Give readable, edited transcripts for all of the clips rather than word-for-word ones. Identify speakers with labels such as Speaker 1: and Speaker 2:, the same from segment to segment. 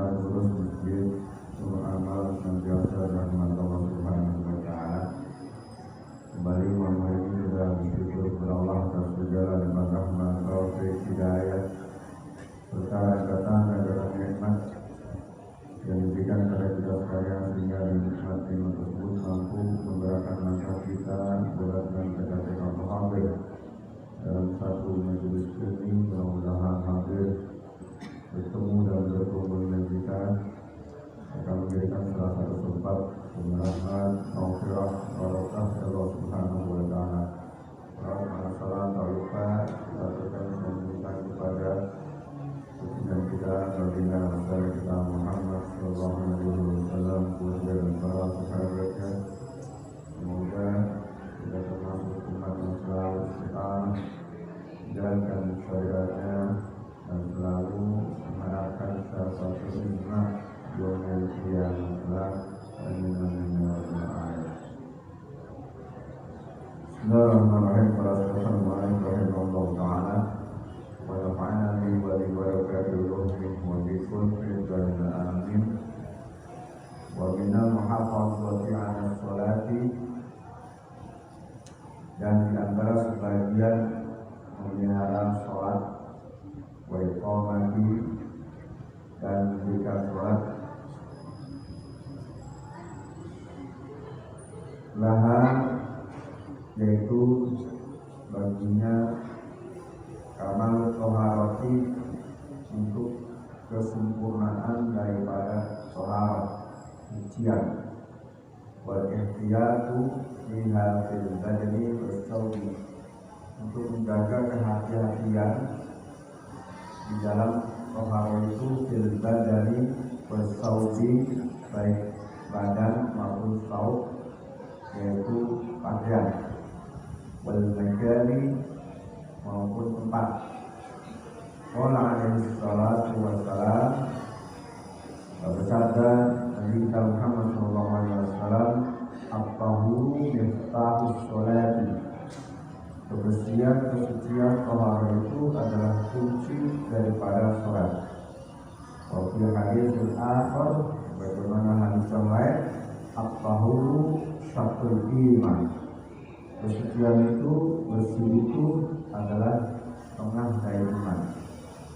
Speaker 1: pengurus masjid, seluruh amal senantiasa rahmat Allah Subhanahu wa Ta'ala. Kembali malam hari ini kita bersyukur kepada Allah atas segala nikmat rahmat, taufik, hidayah, serta datang nikmat yang diberikan kepada kita sekalian, sehingga nikmat tersebut mampu menggerakkan langkah kita berat dan kedatangan Allah hadir dalam satu majelis ini. Mudah-mudahan hadir bertemu dan berkumpul dengan kita akan memberikan salah satu sebab kemenangan, maghfirah, barakah Allah Subhanahu wa Ta'ala. Salam tak lupa kita akan meminta kepada pimpinan kita, baginda Rasul kita Muhammad Sallallahu Alaihi Wasallam, keluarga dan para sahabatnya. Semoga kita termasuk umat yang selalu setia menjalankan syariatnya dan selalu mengharapkan satu nikmat dunia yang telah menyenangkan Allah. Bismillahirrahmanirrahim. Assalamualaikum warahmatullahi wabarakatuh. Wa nafa'ana bi wa bi barakatuh wa bi kulli khairin amin. Wa minal muhafazati 'ala sholati, dan di antara sebagian memelihara sholat, wa iqamati, dan mendirikan sholat, laha, yaitu baginya kamal toharoti, untuk kesempurnaan daripada sholat ujian, wal ihtiyatu fiha fil badani was sawmi, untuk menjaga kehati-hatian di dalam toharo itu fil badani was sawmi, baik badan maupun saub, yaitu pakaian, wal makani, maupun tempat. Qala alaihi salatu wassalam, bersabda Nabi Muhammad sallallahu alaihi wasallam, at-tahuru miftahus sholati, kebersihan, kesucian, taharah itu adalah kunci daripada sholat. Wa fi hadits akhar, bagaimana hadis yang lain, at-tahuru syatrul iman, kesucian itu, bersih itu adalah tengah dari iman.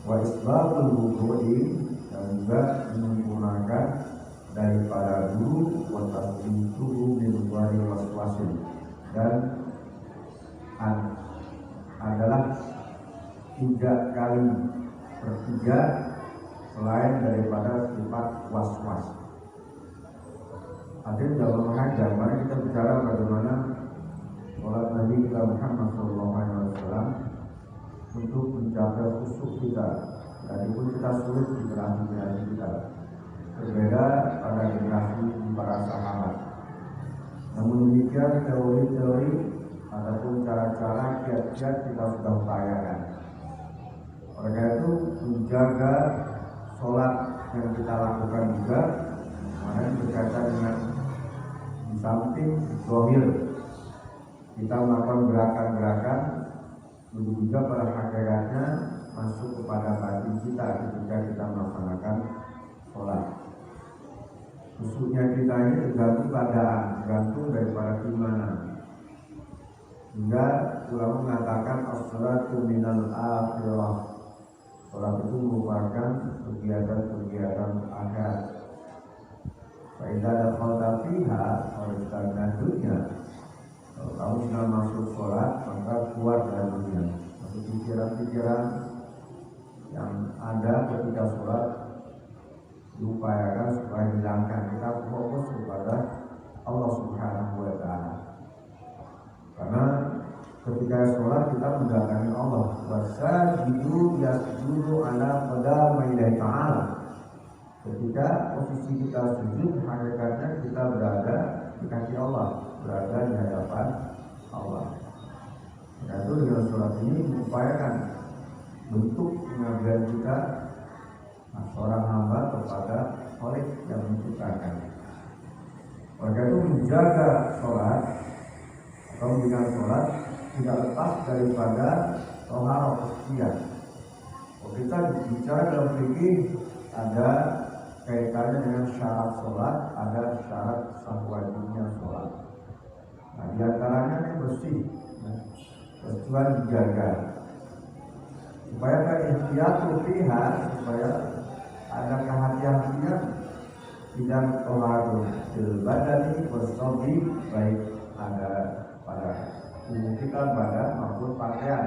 Speaker 1: Wa isbatul wudu'i, dan juga menyempurnakan daripada wudu, wa tasbituhu min wari waswasin, dan adalah 3 kali per 3 selain daripada sifat was-was. Hadir dalam mengajar, mari kita bicara bagaimana sholat Nabi kita Muhammad SAW untuk menjaga khusyuk kita. Walaupun kita sulit di generasi kita, berbeda pada generasi para sahabat. Namun demikian, teori-teori ataupun cara-cara kiat-kiat kita sudah upayakan. Oleh itu, menjaga sholat yang kita lakukan juga kemarin berkaitan dengan di samping zahir kita melakukan gerakan-gerakan, juga pada hakikatnya masuk kepada batin kita ketika kita melaksanakan sholat. Khususnya kita ini tergantung keadaan, tergantung daripada keimanan. Hingga ulama mengatakan as-sholatu minal akhirah, sholat itu merupakan kegiatan-kegiatan akhirat. Fa idza dakhalta fiha wa dunya, kalau kamu sudah masuk sholat, maka keluar dari dunia. Maksud pikiran-pikiran yang ada ketika sholat diupayakan supaya hilangkan. Kita fokus kepada Allah Subhanahu wa Ta'ala. Karena ketika sholat kita mendatangi Allah. Wasajidu yasjudu ala qadamaillahi ta'ala. Ketika posisi kita sujud, hakikatnya kita berada di kaki Allah, berada di hadapan Allah. Karena itu dengan sholat ini mengupayakan bentuk pengabdian kita seorang hamba kepada Khalik yang menciptakan. Oleh itu menjaga sholat atau menjaga sholat tidak lepas daripada toharo kesucian. Kalau kita bicara dalam fikih ada kaitannya dengan syarat sholat, ada syarat sah wajibnya sholat. Nah, di antaranya ini bersih, kebersihan dijaga supaya ihtiyatu fiha, supaya ada kehati-hatian tidak toharul fil badani wasobi, baik ada pada tubuh kita, badan maupun pakaian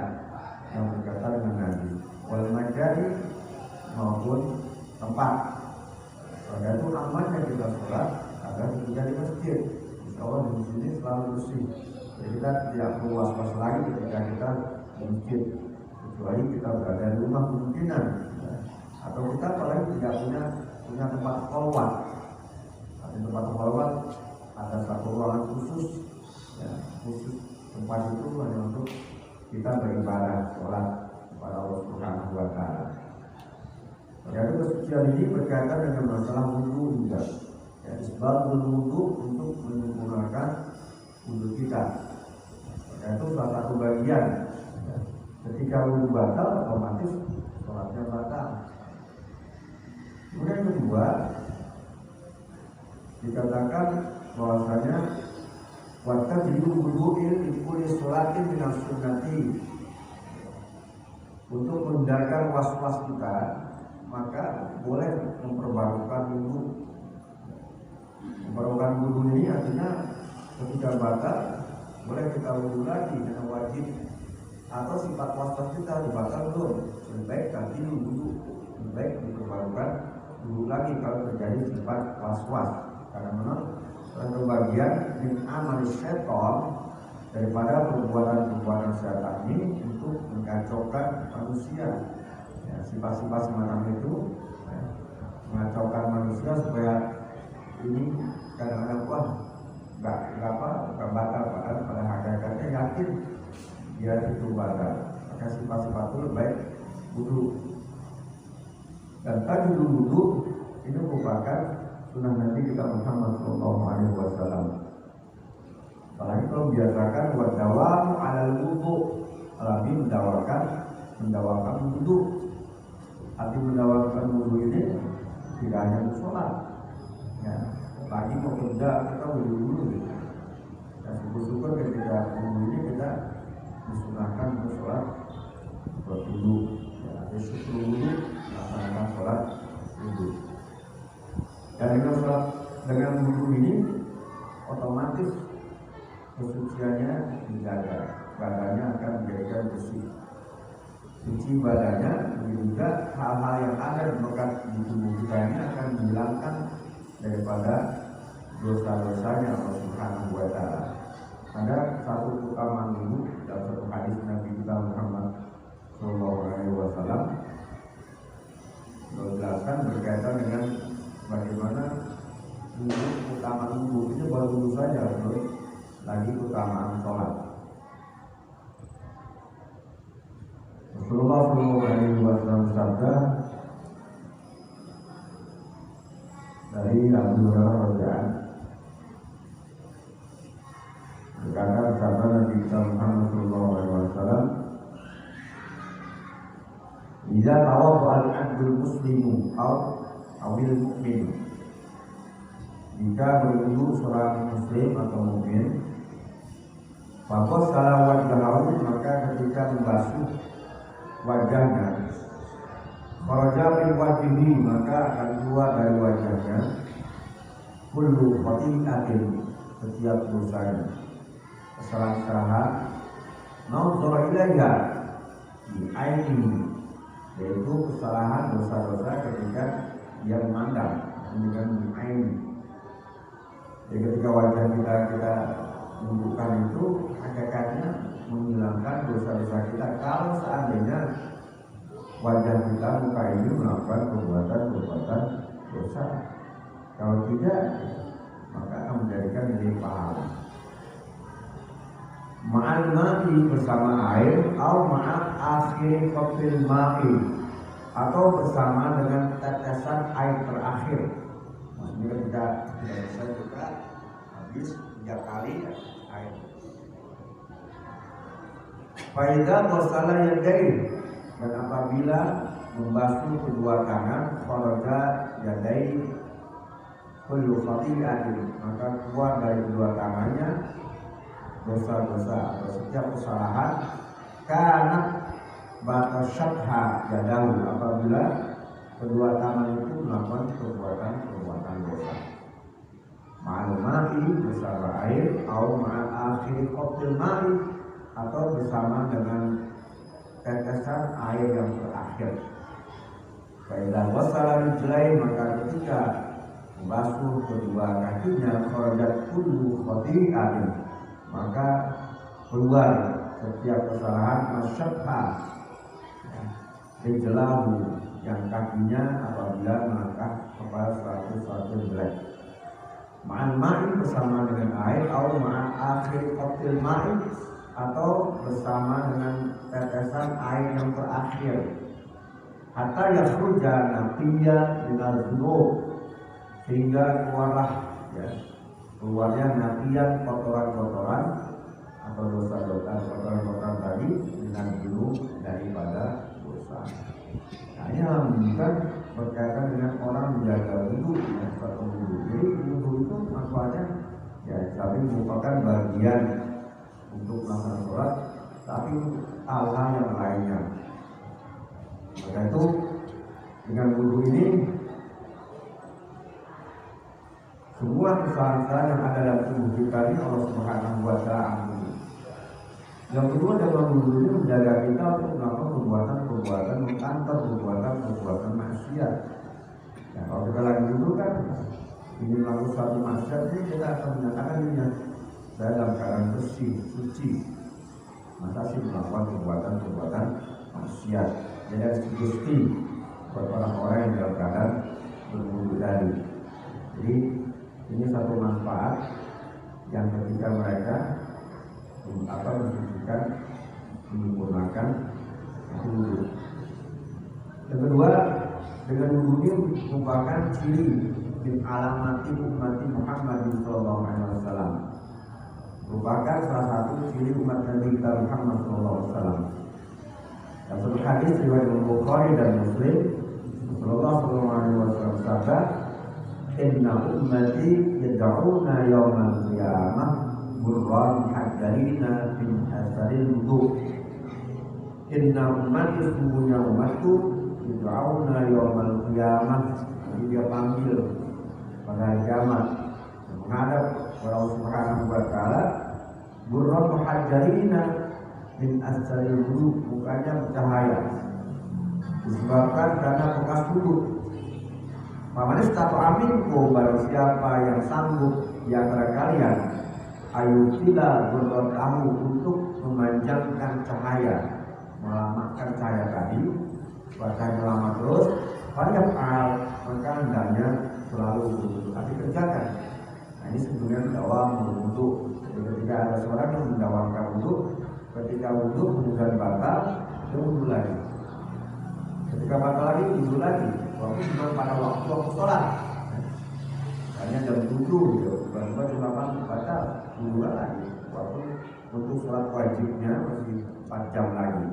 Speaker 1: yang berkaitan dengan najis, wal majari maupun tempat. Pada itu amannya kita sholat agar tidak di masjid. Insya Allah di sini selalu bersih. Jadi kita tidak perlu was-was lagi ketika kita di masjid, kecuali kita berada di rumah kemungkinan, atau kita apalagi tidak punya tempat khalwat. Di tempat khalwat ada satu ruangan khusus, khusus tempat itu hanya untuk kita beribadah sholat kepada Allah Subhanahu wa Ta'ala. Jadi kesucian ini berkaitan dengan masalah wudu juga. Sebab wudu untuk menyempurnakan wudu kita. Itu salah satu bagian. Ketika wudu batal, otomatis sholatnya batal. Kemudian yang kedua, dikatakan bahwasanya wata jidu wudu'il dikuli sholatin minal sunnati, untuk menghindarkan was-was kita, maka boleh memperbarukan wudu. Memperbarukan wudu ini artinya ketika batal boleh kita wudu lagi dengan wajib, atau sifat was-was kita dibatal belum, lebih baik ganti wudu, lebih baik diperbarukan wudu lagi kalau terjadi sifat was-was. Karena memang salah bagian min amal syaitan, daripada perbuatan-perbuatan syaitan ini untuk mengacaukan manusia. Ya, sifat-sifat semacam itu mengacaukan manusia supaya ini kadang-kadang nggak batal, padahal pada hakikatnya yakin dia itu batal. Maka sifat-sifat itu lebih baik wudu. Dan tadi wudu ini merupakan sunnah Nabi kita Muhammad SAW. Apalagi kalau biasakan wadawam alal wudu, Nabi mendawakan wudu. Arti mendawakan wudu ini tidak hanya untuk sholat, ya, lagi mau kerja kita wudu dulu. Dan syukur-syukur ketika wudu ini kita disunahkan untuk sholat wudu. Ya, ada syukur wudu, melaksanakan sholat wudu. Dan dengan wudu ini otomatis kesuciannya dijaga, badannya akan dijadikan bersih. Suci badannya, juga hal-hal yang ada di bekas di tubuh kita ini akan dihilangkan daripada dosa-dosanya Allah Subhanahu wa Ta'ala. Ada satu keutamaan wudu dalam satu hadis Nabi kita Muhammad SAW menjelaskan berkaitan dengan bagaimana wudu, keutamaan wudu ini baru wudu saja, belum lagi keutamaan sholat. Rasulullah SAW bersabda dari Abu Hurairah radhiyallahu berkata, bersabda Nabi kita Muhammad SAW, "Idza tawadda al-'abdul muslimu awil mu'min." Jika berwudu seorang muslim atau mukmin, maka salah wajhahu, maka ketika membasuh wajahnya, kharaja min wajhihi, maka akan keluar dari wajahnya kullu khati'atin, setiap dosanya, kesalahan nazara ilaiha di ainihi, yaitu kesalahan dosa-dosa ketika dia memandang dengan di aini. Jadi ketika wajah kita menunjukkan itu, hakikatnya menghilangkan dosa-dosa kita. Kalau seandainya wajah kita, muka ini melakukan perbuatan dosa, kalau tidak, maka akan menjadikan diri pahala. Ma'al ma'i, bersama air, atau ma'al akhir qafil ma'i, atau bersama dengan tetesan air terakhir. Maksudnya ketika kita habis 3 kali air. Faidah wasala yadain, dan apabila apabila membasuh kedua tangan kharaja yadai kullu khati'atin, maka keluar dari kedua tangannya dosa-dosa atau setiap kesalahan. Karena batasyatha yadahu, apabila kedua tangan itu melakukan perbuatan dosa. Ma'al ma'i, bersama air, atau ma'al akhiri qatil ma'i, atau bersama dengan tetesan air yang terakhir. Faidah wasala rijlain, maka ketika membasuh kedua kakinya kharajat kullu khati'atin, maka keluar setiap kesalahan masyatha rijlahu, yang kakinya apabila melangkah kepada suatu jelek. Ma'al ma'i, bersama dengan air, atau ma'al akhir qatil ma'i, atau bersama dengan tetesan air yang terakhir. Hatta yakhruja naqiyan minal dzunub, sehingga keluarnya naqiyan, kotoran-kotoran atau dosa-dosa, kotoran-kotoran tadi dengan dzunub, daripada dosa. Nah, ini alhamdulillah berkaitan dengan orang menjaga wudu, satu wudu. Jadi wudu itu manfaatnya tapi merupakan bagian untuk melaksanakan sholat, tapi hal-hal yang lainnya. Maka itu dengan wudu ini semua kesalahan yang ada dalam tubuh kita ini Allah Subhanahu wa Ta'ala ampuni. Yang kedua, dalam wudu ini menjaga kita untuk melakukan perbuatan mengkantor, perbuatan maksiat. Ya, kalau kita lagi wudu kan ingin melakukan suatu maksiat, kita akan menyatakan dirinya saya dalam keadaan bersih, suci. Masa sih melakukan perbuatan maksiat? Jadi harus gusti buat orang-orang yang dalam keadaan berwudu tadi. Jadi ini satu manfaat yang ketika mereka mensucikan, menyempurnakan wudu. Yang kedua, dengan wudu ini merupakan ciri min alamati ummati Muhammad sallallahu alaihi wasallam. Merupakan salah satu ciri umat Nabi kita Muhammad sallallahu alaihi wasallam. Dalam satu hadis riwayat Bukhari dan Muslim, Rasulullah sallallahu alaihi wasallam bersabda, "Inna ummati yad'una yawmal qiyamah burran muhajjalina min asaril wudu." Inna ummati, sesungguhnya umatku, yad'una yawmal qiyamah, jadi dia panggil pada hari kiamat menghadap kepada Allah Subhanahu wa Ta'ala, burran muhajjalina min asaril wudu, mukanya bercahaya disebabkan karena bekas wudu. Pamanis tato aminku, barang siapa yang sanggup di antara kalian, ayu sila burran kamu untuk memanjangkan cahaya, melamatkan cahaya tadi, bahkan melama terus, banyak hal, maka hendaknya selalu wudu, tapi kerjakan. Nah, ini sebenarnya dawam wudu. Ketika ada seorang yang mendawamkan wudu, ketika wudu kemudian batal, dia wudu lagi. Ketika batal lagi, wudu lagi. Waktu cuma pada waktu sholat. Hanya jam 7, tiba-tiba cuma batal, wudu lagi. Waktu untuk sholat wajibnya masih 4 jam lagi.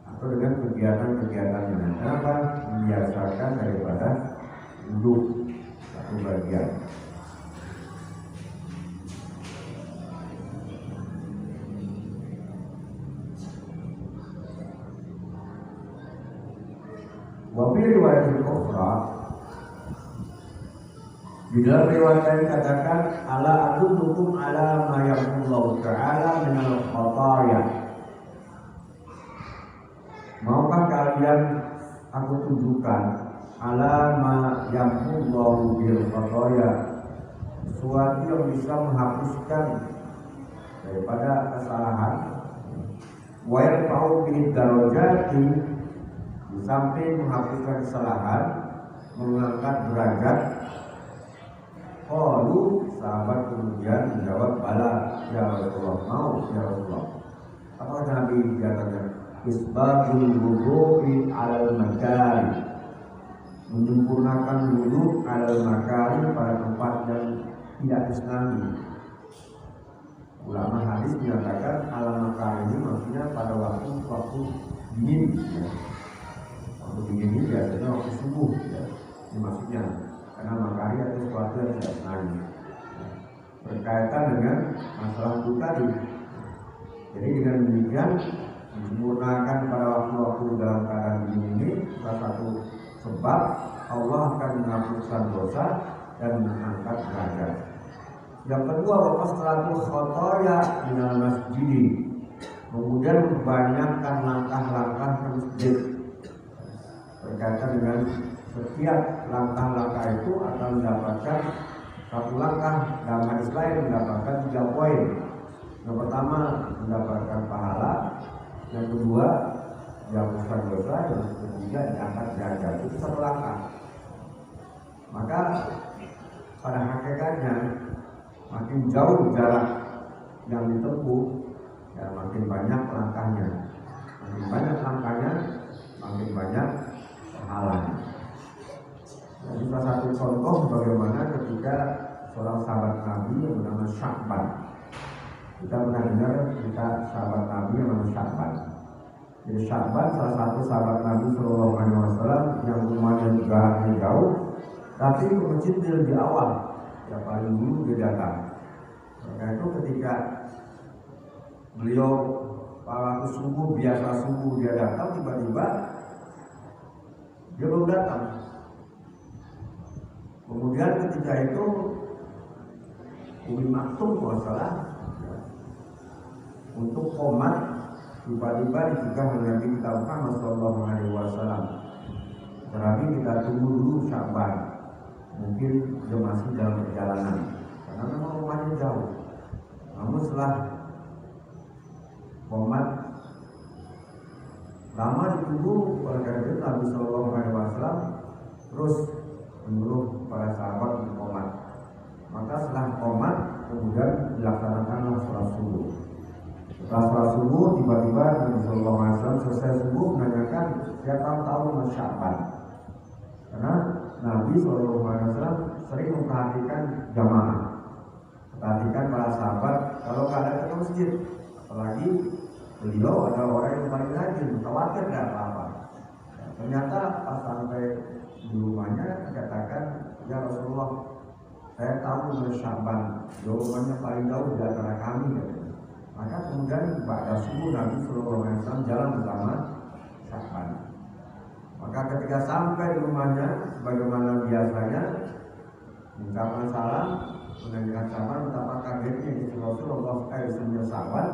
Speaker 1: Atau dengan kegiatan-kegiatan yang kenapa membiasakan daripada wudu satu bagian. Wafi riwayat ukhra, di dalam riwayat lain katakan, ala adullukum ala ma yaqulullahu ta'ala minal khataya. Maukah kalian aku tunjukkan ala ma yaqulullahu bil khataya, sesuatu yang bisa menghapuskan daripada kesalahan, wa yarfa'u bihi darajati, di samping menghapuskan kesalahan, mengangkat derajat. Qalu, sahabat kemudian menjawab, bala ya Rasulullah, mau ya Rasulullah. Apa Nabi katanya? Isbatul wudu'i alal makari, menyempurnakan wudu alal makari, pada tempat yang tidak islami. Ulama hadis menyatakan alal makari ini maksudnya pada waktu dingin, ya. maksudnya, karena makari itu sesuatu yang tidak sengaja berkaitan dengan masalah itu tadi. Jadi dengan demikian disempurnakan pada waktu-waktu dalam keadaan ini salah satu sebab Allah akan menghapuskan dosa dan mengangkat derajat. Yang kedua, waqastratul khotoya minal masjid, kemudian membanyakkan langkah-langkah ke masjid. Berkaitan dengan setiap langkah-langkah itu akan mendapatkan satu langkah, dalam hadis lain mendapatkan 3 poin. Yang pertama mendapatkan pahala, yang kedua dihapuskan dosa, yang ketiga diangkat derajat. Itu satu langkah. Maka pada hakikatnya makin jauh jarak yang ditempuh, ya makin banyak langkahnya. Makin banyak langkahnya, makin banyak pahalanya. Jadi salah satu contoh bagaimana ketika seorang sahabat Nabi yang bernama Sya'ban. Kita pernah dengar cerita sahabat Nabi yang bernama Sya'ban. Jadi Sya'ban salah satu sahabat Nabi SAW yang rumahnya juga jauh, tapi ke masjid dia lebih awal. Ya paling dulu dia datang. Karena itu ketika beliau waktu subuh, biasa subuh dia datang, tiba-tiba dia belum datang. Kemudian ketika itu Umi Maktum kalau salah untuk qomat tiba-tiba dicegah oleh Nabi kita Muhammad SAW. Tetapi kita tunggu dulu Sya'ban, mungkin dia masih dalam perjalanan karena memang rumahnya jauh. Namun setelah qomat lama ditunggu oleh karena Nabi SAW terus menyuruh para sahabat untuk qomat. Maka setelah qomat kemudian dilaksanakanlah sholat subuh. Setelah sholat subuh tiba-tiba Nabi SAW selesai subuh menanyakan siapa tahu Mas Sya'ban. Karena Nabi SAW sering memperhatikan jamaah, perhatikan para sahabat kalau keadaan ke masjid, apalagi beliau adalah orang yang paling rajin, khawatir tidak apa-apa. Ternyata pas sampai di rumahnya dikatakan, ya Rasulullah, saya tahu Mas Sya'ban, rumahnya paling jauh di antara kami. Maka kemudian pada subuh Nabi SAW jalan bersama Sya'ban. Maka ketika sampai di rumahnya, sebagaimana biasanya, mengucapkan salam, menanyakan Sya'ban, betapa kagetnya istri Rasulullah SAW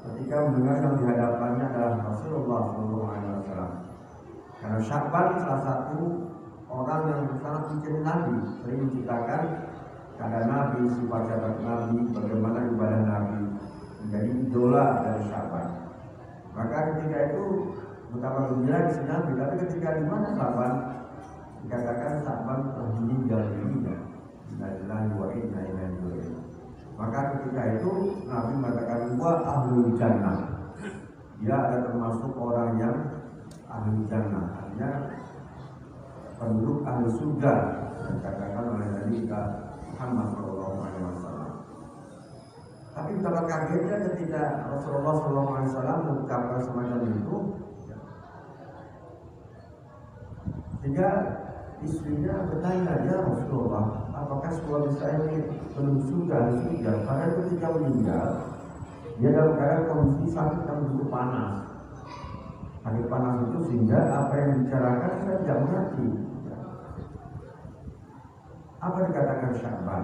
Speaker 1: ketika mendengar yang dihadapannya adalah Rasulullah SAW. Karena Sya'ban salah satu orang yang sangat mencintai Nabi, sering menceritakan keadaan Nabi, sifat sahabat Nabi, bagaimana ibadah Nabi, menjadi idola dari Sya'ban. Maka ketika itu betapa gembira di sini Nabi, tapi ketika di mana Sya'ban, dikatakan Sya'ban telah meninggal dunia. Innalillahi wa inna ilaihi raji'un. Maka ketika itu Nabi mengatakan wa ahlul jannah, dia ada termasuk orang yang ahli jannah, artinya penduduk ahli surga, dikatakan oleh Nabi Muhammad SAW. Tapi betapa kagetnya ketika Rasulullah SAW mengucapkan semacam itu, sehingga istrinya bertanya, ya Rasulullah, apakah suami saya ini penduduk surga ahli surga? Karena ketika meninggal dia dalam keadaan kondisi sakit yang begitu panas. Sakit panas itu sehingga apa yang dibicarakan saya tidak mengerti. Apa dikatakan Sya'ban?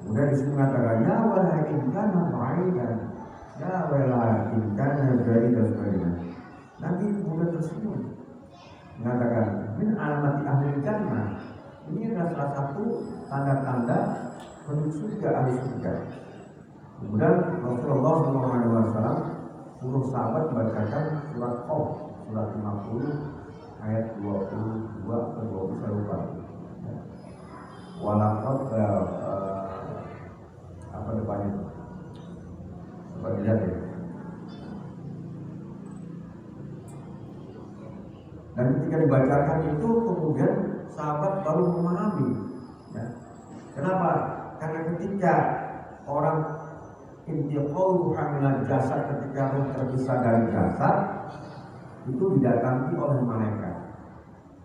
Speaker 1: Kemudian disini mengatakan ya walakin kana ba'idan, ya walakin kana dari dan sebagainya. Nanti kemudian tersenyum mengatakan min alamati ahli jannah. Ini adalah salah satu tanda-tanda penduduk surga ahli surga. Kemudian Rasulullah SAW suruh sahabat membacakan surat Qaf, surat 50 ayat 22 atau 20 saya lupa. Walaqad apa depannya? Coba dilihat ya. Dan ketika dibacakan itu kemudian sahabat baru memahami. Ya. Kenapa? Karena ketika orang intiqalu hamilan jasad, ketika roh terpisah dari jasad itu didatangi oleh malaikat.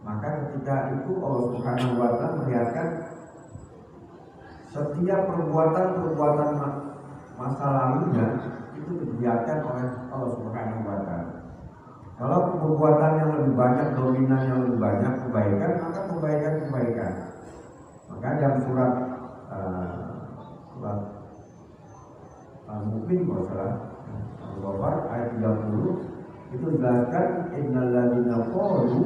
Speaker 1: Maka ketika itu Allah Subhanahu wa Ta'ala melihatkan setiap perbuatan masa lalunya itu dibiarkan oleh Allah Subhanahu wa Ta'ala. Kalau perbuatan yang lebih banyak, dominan yang lebih banyak kebaikan, maka kebaikan. Maka dalam surat Al-Mu'min Al-Ghafar ayat 30 itu jelaskan innal ladzina qalu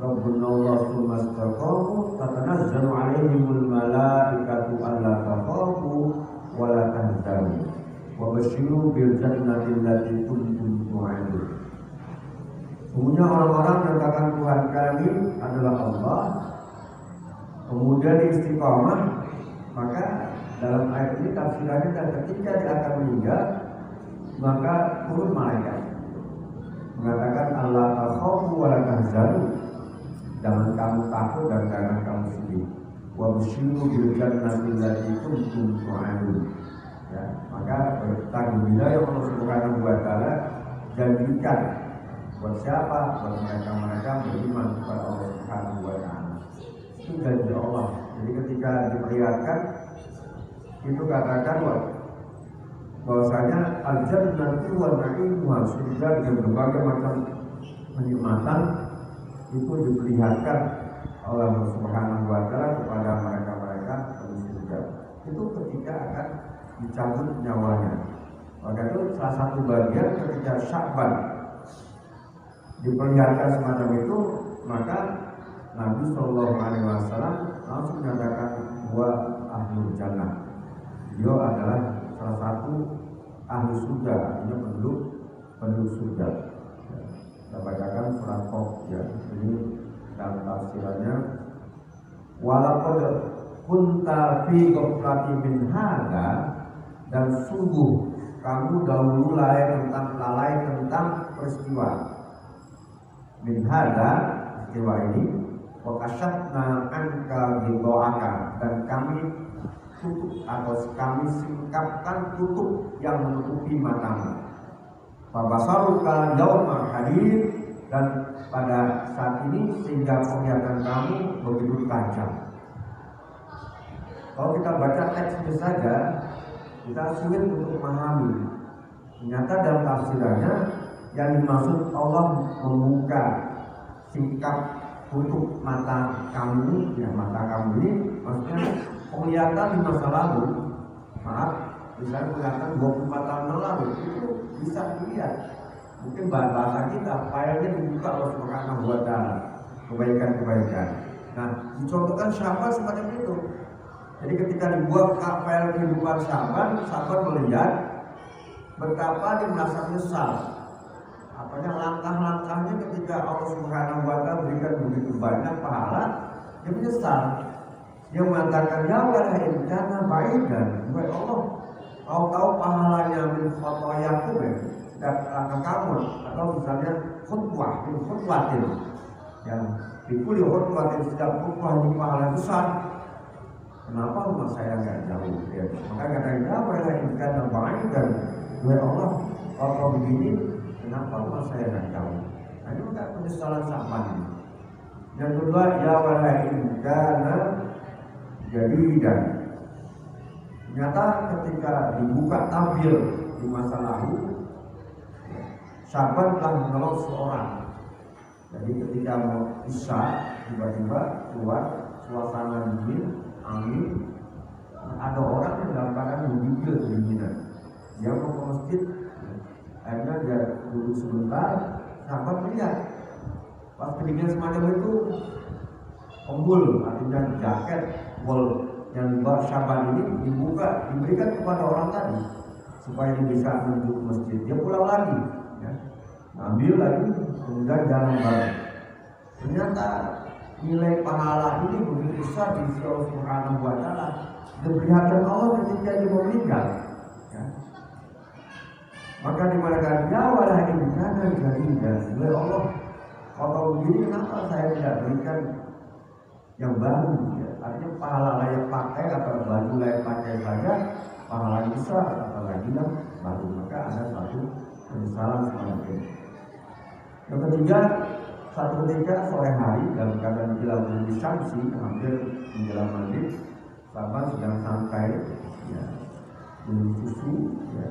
Speaker 1: rabbuna Allah tsumma istaqamu tatanazzalu 'alaihimul malaikatu alla takhafu wa la tahzanu wa basyiru bil jannati allati kuntum tu'adun. Sesungguhnya orang-orang yang katakan Tuhan kami adalah Allah, kemudian istiqamah, maka dalam ayat ini tafsirannya dan ketika dia akan meninggal maka turun malaikat mengatakan Allah takhafu wa la tahzanu, jangan kamu takut dan jangan kamu sedih, wa basyiru bil jannati allati kuntum tu'adun. Ya, maka berita gembira yang Allah Subhanahu wa Ta'ala janjikan buat siapa? Buat mereka beriman kepada Allah Subhanahu wa Ta'ala. Itu janji Allah. Jadi ketika diperlihatkan itu katakan bahwasanya al-jannatu wa na'imuha, surga dengan berbagai macam kenikmatan itu diperlihatkan oleh Allah Subhanahu wa Ta'ala kepada mereka di surga. Itu ketika akan dicabut nyawanya. Maka itu salah satu bagian ketika Sya'ban diperlihatkan semacam itu, maka Nabi Shallallahu Alaihi Wasallam langsung menyatakan bahwa ahlul jannah, dia adalah salah satu ahli surga, artinya penduduk surga. Kita bacakan surat Qaf ya. Ini dalam tafsirannya, walaqad kunta fi ghaflatin min hadza, dan sungguh kamu dahulu lalai tentang peristiwa min hadza, peristiwa ini, wa kasyafna anka ghidha'aka, dan kami tutup atau kami singkapkan tutup yang menutupi matamu. Fabasaruka yauma hadir, dan pada saat ini sehingga penglihatan kamu begitu tajam. Kalau kita baca teksnya saja kita sulit untuk memahami. Ternyata dalam tafsirannya yang dimaksud Allah membuka singkap tutup mata kamu, ya mata kamu ini maksudnya penglihatan di masa lalu, maaf, misalnya penglihatan 24 tahun lalu itu bisa dilihat. Mungkin bahasa kita filenya dibuka oleh Subhanahu wa Ta'ala, kebaikan. Nah, dicontohkan Sya'ban semacam itu. Jadi ketika dibuat file kehidupan Sya'ban melihat betapa dia merasa menyesal. Apanya langkah-langkahnya ketika Allah Subhanahu wa Ta'ala berikan begitu banyak pahala, dia menyesal. Dia mengatakan, ya wahai kana ba'idan, wahai Allah, kau tahu pahalanya min khotoyakum ya, setiap langkah kamu, atau misalnya khutwatin, yang dipulih khutwatin, setiap khutwah ini pahala besar. Kenapa rumah saya nggak jauh? Ya. Maka katanya, ya wahai kana ba'idan, wahai Allah, kalau begini, kenapa rumah saya nggak jauh? Nah, ini bukan penyesalan Sya'ban. Yang kedua, ya wahai kana jadi, dan ternyata ketika dibuka tabir di masa lalu, Sya'ban telah menolong seorang. Jadi ketika mau isya, tiba-tiba keluar suasana dingin, angin, ada orang yang dalam keadaan menggigil kedinginan. Dia mau ke masjid, akhirnya dia duduk sebentar. Sya'ban melihat pas kedinginan semacam itu, pembul, artinya jaket wol yang dibawa Sya'ban ini dibuka, diberikan kepada orang tadi supaya dia bisa menuju ke masjid. Dia pulang lagi, ya, ambil lagi, kemudian jalan balik. Ternyata nilai pahala ini begitu besar di sisi Allah Subhanahu wa Ta'ala. Diperlihatkan Allah ketika dia mau meninggal, ya. Maka dimanakan ya walah imkana jadidan, oleh Allah, kalau begini kenapa saya tidak berikan yang baru, ya? Artinya pahala layak pakai atau baju layak pakai saja, pahala besar apalagi yang baru. Maka ada satu penyesalan seperti itu. Yang ketiga, Satu ketika sore hari dalam keadaan hilal di Syamsi, hampir menjelang maghrib, sahabat sedang santai, ya, minum susu, ya,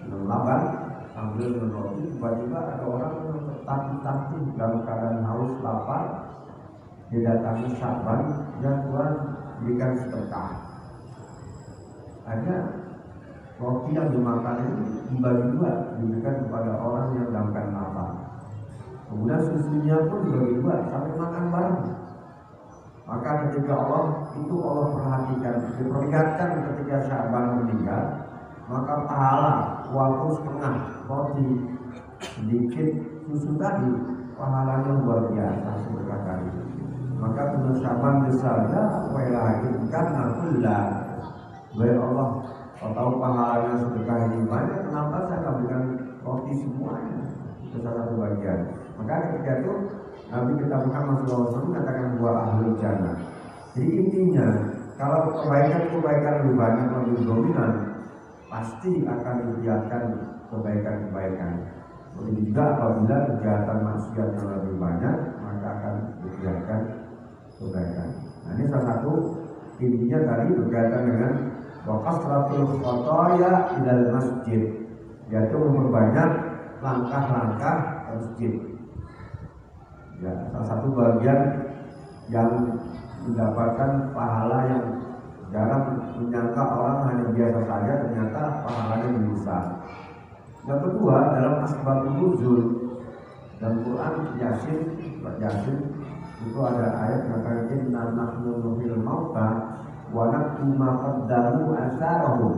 Speaker 1: minum laban, sambil minum roti. Tiba-tiba ada orang yang tertatih-tatih dalam keadaan haus lapar. Dia datangi sahabat dan Tuhan berikan sedekah. Ada roti yang dimakan ini dibagi dua, diberikan kepada orang yang dalam keadaan lapar. Kemudian susunya pun dibagi dua sampai makan bareng. Maka ketika Allah perhatikan, diperlihatkan ketika Sya'ban meninggal, maka pahala walaupun setengah roti sedikit susu tadi, pahalanya luar biasa sedekah tadi. Maka benar Sya'ban bersabda, wa ilahin karena kullah, wahai Allah, kau tahu pahalanya sedekah ini banyak, kenapa saya berikan roti semuanya? Itu salah satu bagian. Maka ketika itu Nabi kita Muhammad SAW mengatakan bahwa ahlul jannah. Jadi intinya kalau kebaikan-kebaikan lebih banyak, lebih dominan, pasti akan dibiarkan kebaikan-kebaikan. Begitu juga apabila kejahatan maksiat yang lebih banyak, maka akan dibiarkan kebaikan. Nah, ini salah satu intinya tadi berkaitan dengan waqasratul khotoya ilal masjid, yaitu memperbanyak langkah-langkah ke masjid. Ya, salah satu bagian yang mendapatkan pahala yang jarang menyangka orang hanya biasa saja, ternyata pahalanya lebih besar. Yang kedua, dalam asbabun nuzul dalam Quran Yasin itu ada ayat mengatakan inna nahnu nuhyil mauta wa naktubu ma qaddamu asarahum.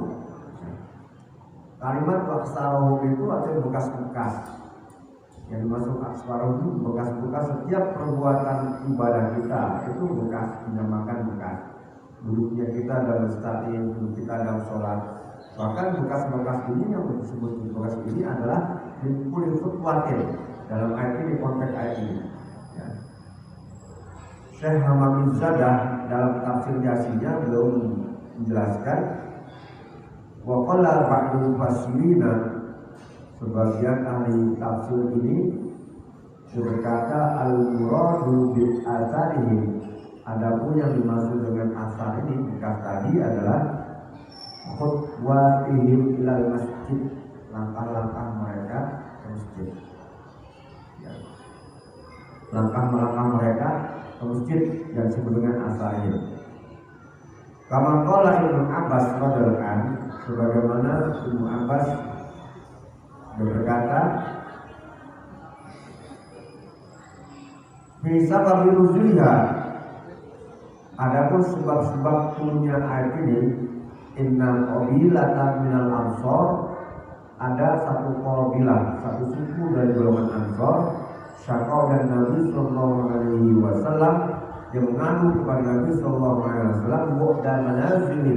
Speaker 1: Kalimat asarahum itu artinya bekas-bekas. Yang dimaksud asfarah itu bekas-bekas setiap perbuatan ibadah kita itu bekas, dinamakan bekas. Duduknya kita dalam statin, duduk kita dalam sholat. Bahkan bekas-bekas ini yang disebut bekas ini adalah kulli khutwatin dalam ayat ini, konteks ayat ini. Ya. Syekh Hamam Zadah dalam tafsir Yasinnya belum menjelaskan wa qala ba'dul fasirina. Sebagian ahli tafsir ini berkata al-muradu bil asarihim. Adapun yang dimaksud dengan asar ini bekas tadi adalah khutwatihim ilal masjid, langkah-langkah mereka ke masjid. Ya. Langkah-langkah mereka ke masjid yang disebut dengan asarihim. Kama qala Ibnu Abbas radhiyallahu anhu, sebagaimana Ibnu Abbas berkata, bisa kami nuzulnya. Adapun sebab-sebab turunnya ayat ini, innal qabilatan minal ansor, ada satu qabilah, satu suku dari golongan Ansor, syaqau dan Nabi sallallahu alaihi wasallam yang mengadu kepada Nabi sallallahu alaihi wasallam dan manazil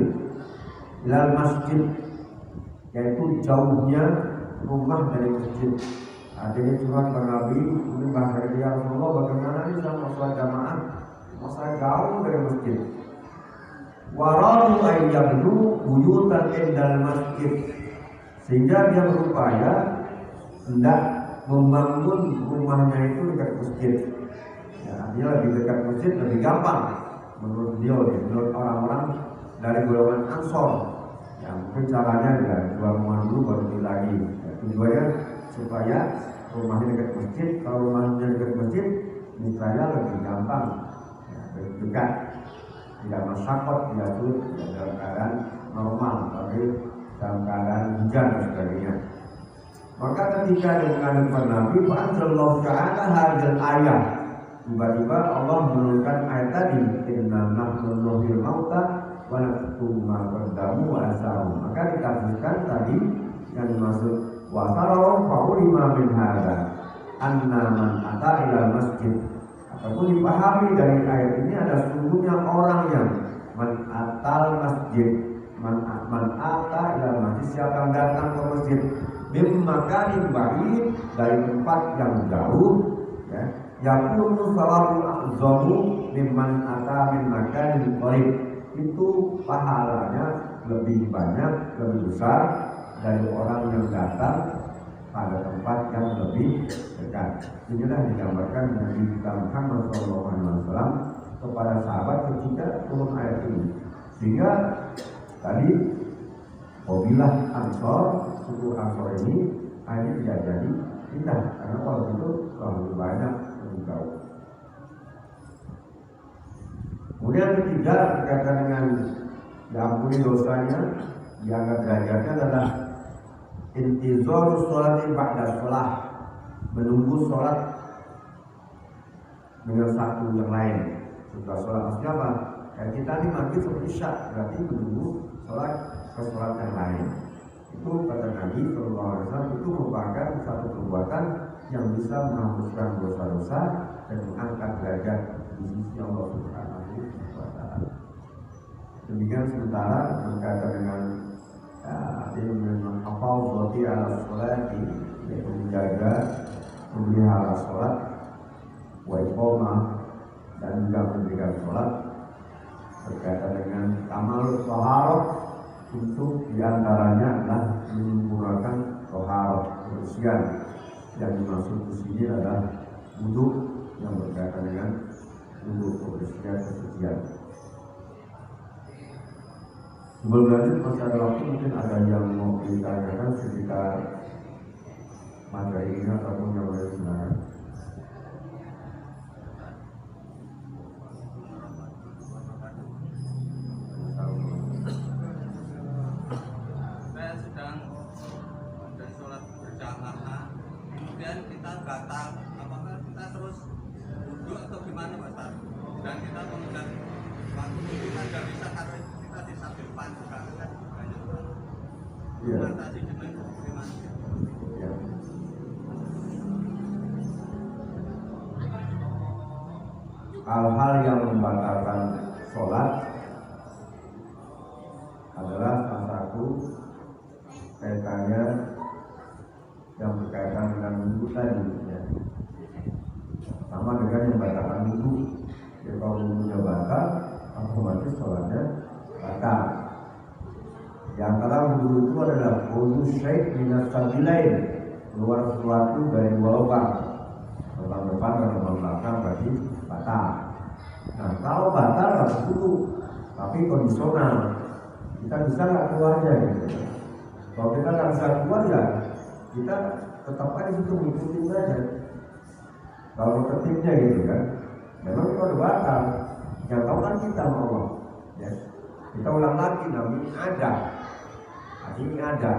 Speaker 1: ilal masjid, yaitu jauhnya rumah dari masjid. Artinya cuma Nabi ini bahasa dia, Rasulullah bagaimana nih sama sholat jamaah, masa jauh dari masjid. Waradu ayyabnu buyutan indal masjid, sehingga dia berupaya hendak membangun rumahnya itu dekat masjid. Ya, dia lebih dekat masjid lebih gampang menurut dia, menurut orang-orang dari golongan Ansor. Ya, mungkin caranya ya jual rumah dulu baru beli lagi. Tujuannya supaya rumahnya dekat masjid. Kalau rumahnya dekat masjid, misalnya lebih gampang, ya, lebih dekat, tidak masyarakat, tidak sulit, tidak dalam keadaan normal, tapi dalam keadaan hujan dan sebagainya. Maka ketika dengan Nabi, Anzalallahu ta'ala hadzal ayat, tiba-tiba Allah menurunkan ayat tadi, inna nahnu nuhyil mauta wa naktubu ma qaddamu wa asarahum. Maka ditafsirkan tadi yang dimaksud wa asarahum fa'ulima min hadza anna man ata ila masjid, ataupun dipahami dari ayat ini ada sungguhnya orang yang man atal masjid, man ata ila masjid, siapa yang datang ke masjid bim makanin ba'id, dari tempat yang jauh, ya, yakunu sawabu a'zamu mimman ata min makanin qarib, itu pahalanya lebih banyak, lebih besar dari orang yang datang pada tempat yang lebih dekat. Inilah digambarkan Nabi Muhammad SAW kepada sahabat ketika turun ayat ini. Sehingga tadi Qabilah Ansor, suku Ansor ini akhirnya tidak jadi pindah karena waktu itu terlalu banyak lebih jauh. Kemudian ketiga berkaitan dengan diampuni dosanya, dianggap derajatnya adalah intizarus sholati ba'da sholah, menunggu sholat dengan satu yang lain setelah sholat. Maksudnya apa? Kayak kita ini maghrib sampai isya, berarti menunggu sholat ke sholat yang lain. Itu kata Nabi SAW, itu merupakan satu perbuatan yang bisa menghapuskan dosa-dosa dan mengangkat derajat di sisi Allah Subhanahu wa Ta'ala. Demikian sementara berkaitan dengan menghafal zati ala sholati, yaitu menjaga memelihara sholat, wa iqamah, dan juga mendirikan sholat. Berkaitan dengan amal taharah, untuk diantaranya adalah menyempurnakan taharah, kebersihan. Yang dimaksud di sini adalah wudu, yang berkaitan dengan wudu, kebersihan, kesucian. Sebelum lanjut, masih ada waktu, mungkin ada yang mau ditanyakan sekitar materi ini ataupun yang lain. Silakan.
Speaker 2: Saya sedang sholat berjamaah, kemudian kita batal, apakah kita terus duduk atau gimana Pak Ustaz? Dan kita kemudian waktu itu kan nggak bisa karena kita di samping depan juga kan banyak orang. Mengatasi dengan gimana?
Speaker 1: Ya. Hal-hal yang membatalkan sholat adalah salah satu kaitannya yang berkaitan dengan wudhu tadi, ya. Sama dengan yang membatalkan wudhu. Ya, kalau wudhunya batal, otomatis sholatnya batal. Di antara wudhu itu adalah wudhu syait minas sabilain, keluar sesuatu dari dua lubang, lubang depan dan lubang belakang, berarti batal. Nah, kalau batal harus wudhu, tapi kondisional. Kita bisa nggak keluarnya gitu. Kalau kita nggak bisa keluar ya kita tetap aja itu mengikuti saja. Kalau tertibnya gitu kan. Memang itu ada batal. Yang tahu kan kita sama Allah. Ya. Kita ulang lagi, Nabi ini ada.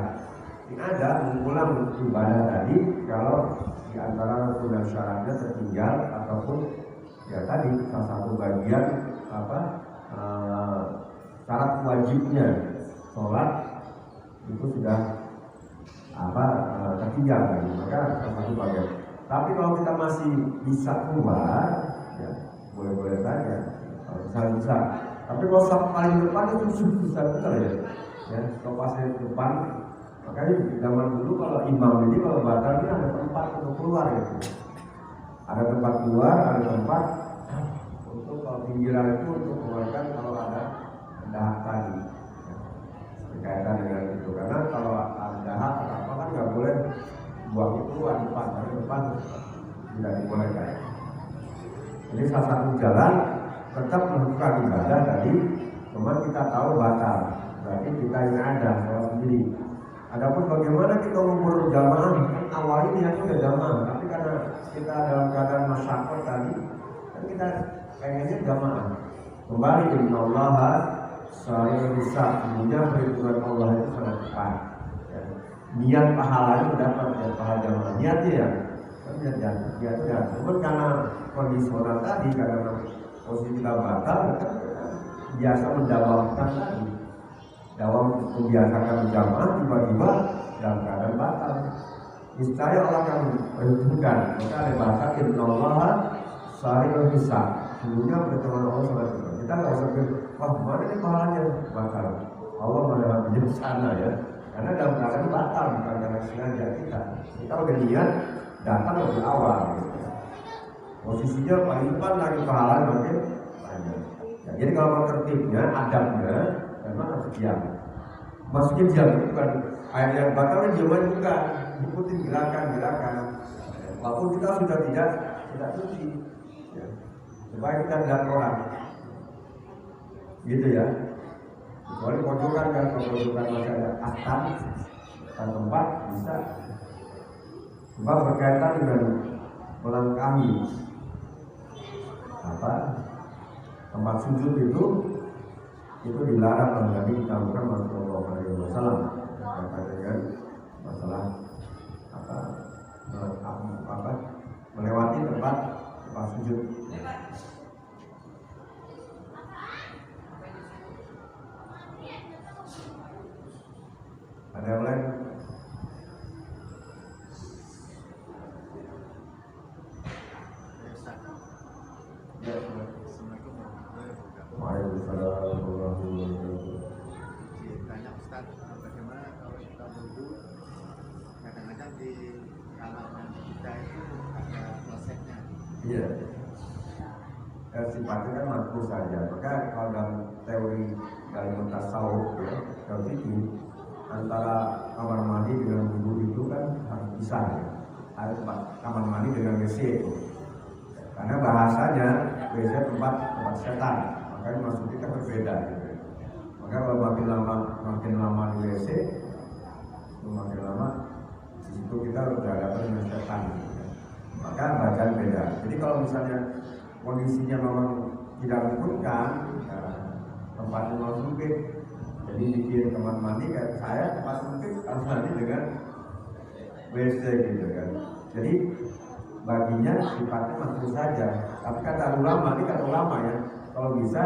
Speaker 1: Ini ada mengulang ibadah tadi kalau di antara rukun dan syaratnya tertinggal ataupun ya tadi salah satu bagian syarat wajibnya sholat itu sudah tertinggal tadi, maka salah satu bagian. Tapi kalau kita masih bisa keluar, ya boleh-boleh saja, kalau bisa. Tapi kalau paling depan itu susah betul ya. Ya, kalau pas di depan, makanya zaman dulu kalau imam ini kalau batal ini ada tempat untuk keluar gitu. Ada tempat keluar, ada tempat untuk kalau pinggiran itu untuk keluarkan kalau ada dahak tadi. Berkaitan dengan itu, karena kalau ada dahak atau apa kan nggak boleh buang itu keluar depan, karena depan tidak dibolehkan. Jadi salah satu jalan tetap melakukan ibadah tadi, cuma kita tahu batal. Berarti kita yang ada sholat sendiri. Adapun bagaimana kita mengukur jamaah, awalnya niatnya udah jamaah, tapi karena kita dalam keadaan masyarakat tadi, kan kita pengennya jamaah. Kembali inna Allah sa'ir bisa, semuanya perhitungan Allah itu sangat cepat. Ya. Niat pahalanya dapat ya, pahala jamaah. Niatnya ya, niatnya. Namun karena kondisional tadi, karena posisi kita batal, kan biasa mendawamkan tadi. Dawam membiasakan jamaah tiba-tiba dalam keadaan batal. Niscaya Allah akan perhitungkan. Maka ada bahasa inna Allah sa'ir bisa, semuanya perhitungan Allah sangat cepat. Kita nggak usah pikir, wah mana nih pahalanya batal. Allah malah menjadi sana ya. Karena dalam keadaan batal bukan karena sengaja kita. Kita udah niat datang lebih awal. Gitu. Posisinya paling depan lagi pahalanya makin banyak. Ya, jadi kalau tertibnya, adabnya, memang harus diam. Maksudnya diam itu bukan air yang batal jauhan juga, ikutin gerakan-gerakan. Walaupun kita sudah tidak suci, ya. Supaya kita tidak orang, gitu ya. Kecuali pojokan kan, pojokan masih ada atap dan tempat bisa. Sebab berkaitan dengan melangkahi tempat sujud itu dilarang oleh Nabi kita lakukan Sallallahu Alaihi Wasallam berkaitan dengan masalah melewati tempat sujud. Ada yang lain? Ya, Assalamualaikum warahmatullahi wabarakatuh.
Speaker 3: Tanya Ustaz, bagaimana kalau kita wudhu, kadang-kadang di kamar mandi kita itu ada klosetnya.
Speaker 1: Iya. Sifatnya kan makruh saja. Maka kalau dalam teori dalam tasawuf ya, kalau itu antara kamar mandi dengan wudhu itu kan harus bisa ya. Ada tempat kamar mandi dengan WC itu. Karena bahasanya WC tempat setan, makanya maksud kita berbeda gitu. Maka kalau makin lama di WC, makin lama di situ kita berhadapan dengan setan. Gitu. Maka bacaan beda. Jadi kalau misalnya kondisinya memang tidak memungkinkan, ya, tempatnya memang sempit, jadi bikin kamar mandi kayak saya tempat sempit harus mandi dengan WC gitu kan. Jadi baginya sifatnya masuk saja. Tapi kata ulama ya, kalau bisa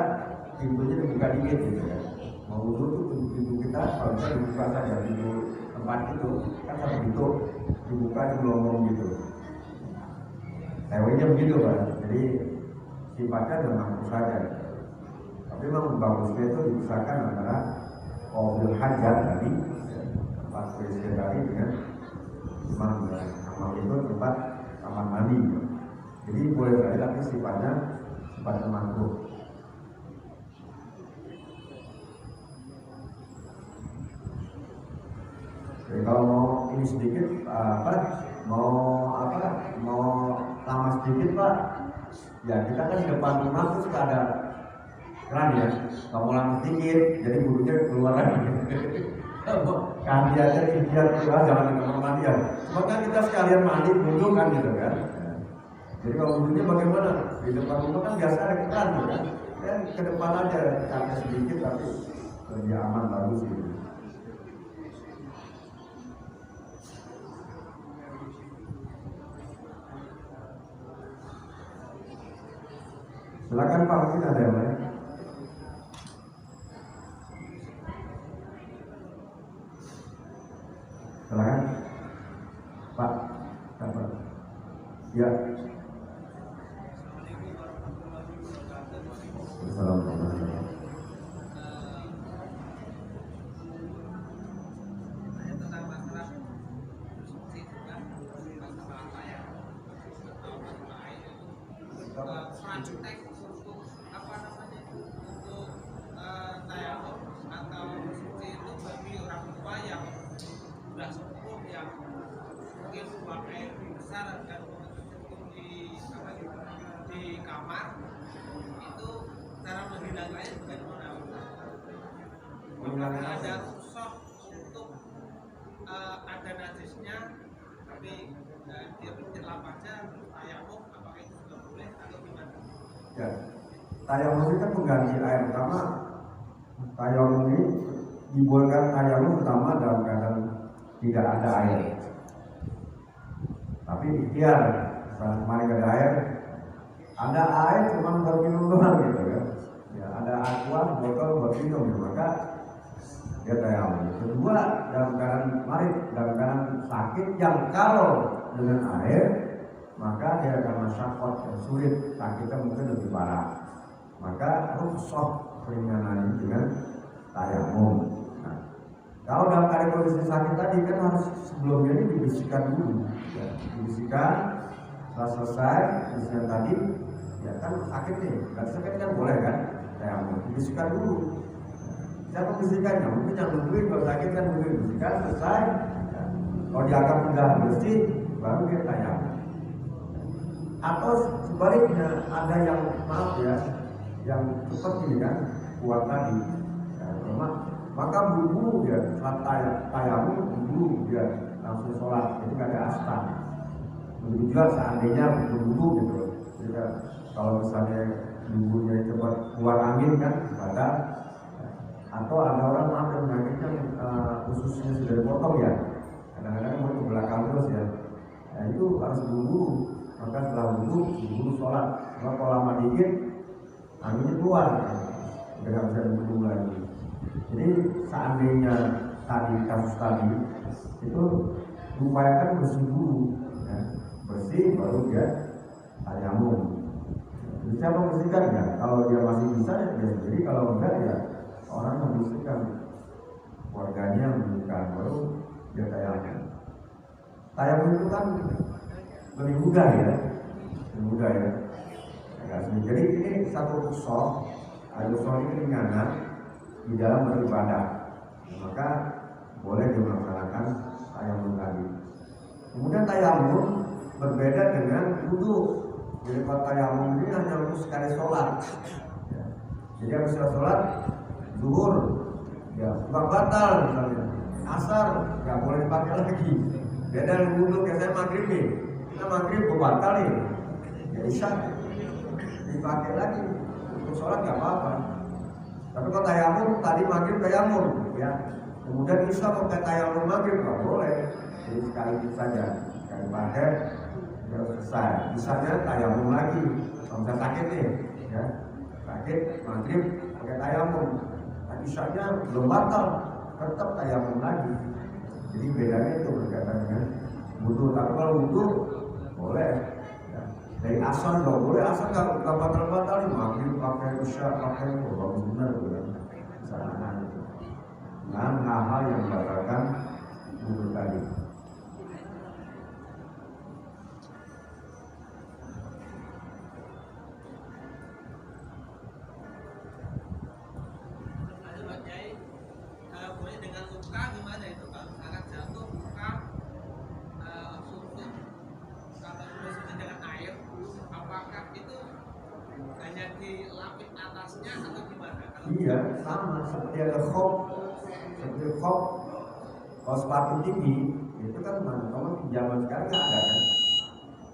Speaker 1: pintunya dibuka dikit gitu kan. Mau wudhu tuh pintu kita kalau bisa dibuka saja, pintu tempat itu kan satu pintu dibuka digelonggong gitu. Teorinya begitu kan. Jadi sifatnya memang saja. Tapi memang bagusnya itu dipisahkan antara qaul hajat tadi, tempat WC tadi dengan kamar itu tempat kamar mandi. Jadi boleh saja tapi sifatnya makruh. Jadi kalau mau ini sedikit mau lama sedikit Pak, ya kita kan di depan rumah tuh suka ada keran ya. Kalau lama sedikit, jadi bulunya keluar lagi. Ganti aja biar keluar jangan di kamar mandi ya. Maka kita sekalian mandi bulu kan gitu kan. Jadi kalau bulunya bagaimana? Di depan rumah kan biasa ada keran kan. Dan ke depan aja caranya sedikit tapi lebih aman bagus gitu. Silakan Pak, mungkin ada yang lain. Silakan Pak. Ya. Assalamualaikum.
Speaker 4: Praktek untuk untuk tayamum atau suci itu bagi orang tua yang sudah sepuh yang mungkin buang air besar dan di kamar itu cara menghilangkannya bagaimana? Apakah ada rukhsah untuk ada najisnya tapi dia berhenti lapasnya tayamum, apakah itu sudah boleh atau gimana?
Speaker 1: Ya, tayamum itu kan pengganti air. Pertama, tayamum ini dibuatkan tayamum pertama dalam keadaan tidak ada air. Tapi ikhtiar, saat kemarin ada air cuma buat minum doang gitu kan. Ya, ada aqua botol buat minum, ya, maka dia tayamum. Kedua, dalam keadaan sakit yang kalau dengan air maka dia akan masyarakat yang sulit, sakitnya mungkin lebih parah. Maka rukhsah keringanan dengan tayamum. Nah, kalau dalam keadaan kondisi sakit tadi kan harus sebelumnya ini dibersihkan dulu, ya, dibersihkan. Setelah selesai bersihkan tadi, ya kan sakit nih, nggak sakit kan boleh kan tayamum, dibersihkan dulu. Bisa Siapa membersihkannya? Mungkin yang nungguin kalau sakit kan nungguin bersihkan selesai. Ya. Kalau dianggap udah bersih, baru dia tayang. Atau sebaliknya ada yang maaf ya, yang cepat ini kan kuat tadi. Ya, maka buru-buru dia saat tayamum buru-buru dia langsung sholat, jadi nggak ada asta. Begitu juga seandainya buru-buru gitu. Jadi kalau misalnya bumbunya cepat keluar angin kan batal. Atau ada orang maaf yang penyakitnya khususnya sudah dipotong ya, kadang-kadang mau ke belakang terus ya. Nah, itu harus buru-buru. Maka setelah buru-buru sholat. Kalau lama dikit anginnya keluar, nggak bisa buru lagi. Jadi seandainya tadi kasus tadi itu upayakan bersih dulu, ya. Bersih baru dia tayamum. Bisa membersihkan ya? Kalau dia masih bisa ya dia sendiri, kalau enggak ya orang membersihkan, keluarganya membersihkan, baru dia tayamum. Tayamum itu kan lebih mudah ya, Jadi ini satu usul ini keringanan di dalam beribadah, maka boleh dilaksanakan tayamum tadi. Kemudian tayamum berbeda dengan wudu. Jadi kalau tayamum ini hanya untuk sekali sholat. Ya. Jadi habis sholat zuhur, ya batal misalnya, asar nggak boleh dipakai lagi. Beda dengan wudu, biasanya maghrib nih, kita maghrib batal nih, ya isya dipakai lagi untuk sholat nggak apa-apa. Tapi kalau tayamum tadi maghrib tayamum, ya. Kemudian isya pakai tayamum maghrib nggak boleh. Jadi sekali itu saja, sekali pakai. Ya selesai, misalnya tayamum lagi, kalau misalnya sakit nih, ya sakit maghrib pakai tayamum, tapi isyanya belum batal, tetap tayamum lagi. Jadi bedanya itu berkaitan dengan wudu. Tapi kalau wudu boleh, ya. Dari asal nggak boleh, asal nggak batal, maghrib pakai isya pakai bagus benar boleh, misalnya itu. Nah hal-hal yang membatalkan wudu tadi. Iya, sama seperti ada khop, kalau sepatu tinggi itu kan kalau zaman sekarang nggak ada kan,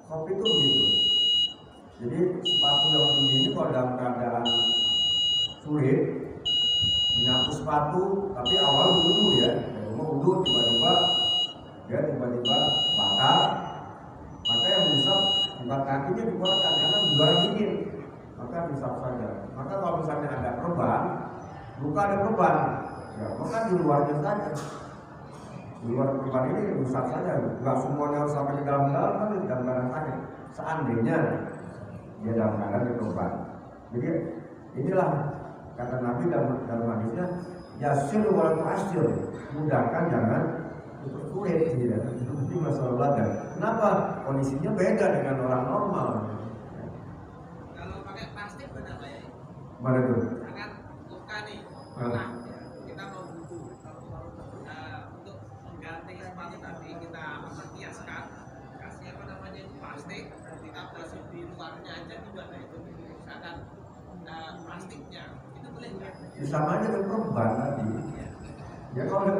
Speaker 1: khop itu begitu. Jadi sepatu yang tinggi ini kalau dalam keadaan sulit menyapu sepatu, tapi awal dulu ya, mau wudu tiba-tiba batal, maka yang bisa tempat kakinya dikeluarkan karena udara dingin, maka disap saja. Maka kalau misalnya ada perban, luka ada perban, ya maka di luarnya saja. Di luar perban ini rusak saja, nggak semuanya harus sampai ke dalam kan di dalam keadaan sakit. Seandainya dia dalam keadaan berkorban. Jadi inilah kata Nabi dalam hadisnya, yasir wal tu'asyir, mudahkan jangan sulit. Itu penting masalah belajar. Kenapa? Kondisinya beda dengan orang normal. Mana tuh?
Speaker 4: Kan luka nih, nah, kita mau butuh untuk mengganti sepatu tadi kita kiaskan, kasih plastik, kita kasih di luarnya aja juga, nah itu misalkan plastiknya itu boleh nggak?
Speaker 1: Sama aja dengan perban tadi. Ya kalau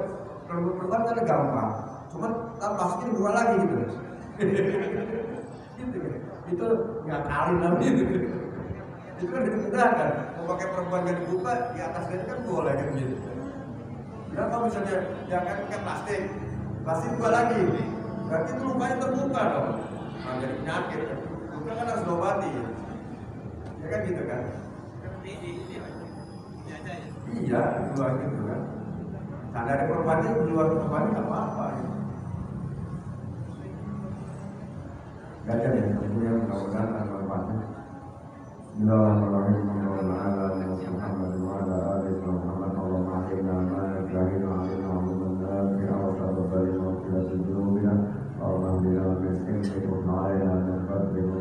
Speaker 1: perban kan gampang, cuman plastiknya dibuka lagi gitu. Gitu ya. Itu nggak kali lagi gitu. Itu kan dimudahkan, mau pakai perban yang dibuka di atasnya kan boleh kan gitu. Ya kalau misalnya dia akan pakai plastik buka lagi, berarti itu lukanya terbuka dong. Nah, jadi penyakit, luka kan harus diobati. Ya kan gitu kan? Iya, di luar gitu kan. Nah dari perbannya di luar perbannya nggak apa-apa. Gak ada yang punya mudah-mudahan manfaatnya. Bismillahirrahmanirrahim. Muhammad wa ala alihi wa Muhammad Allahumma ahlina ma najahina alina wa minna bi'a wa sababali wa qiyasi junubina wa ahlina miskin wa alaina min fadli wa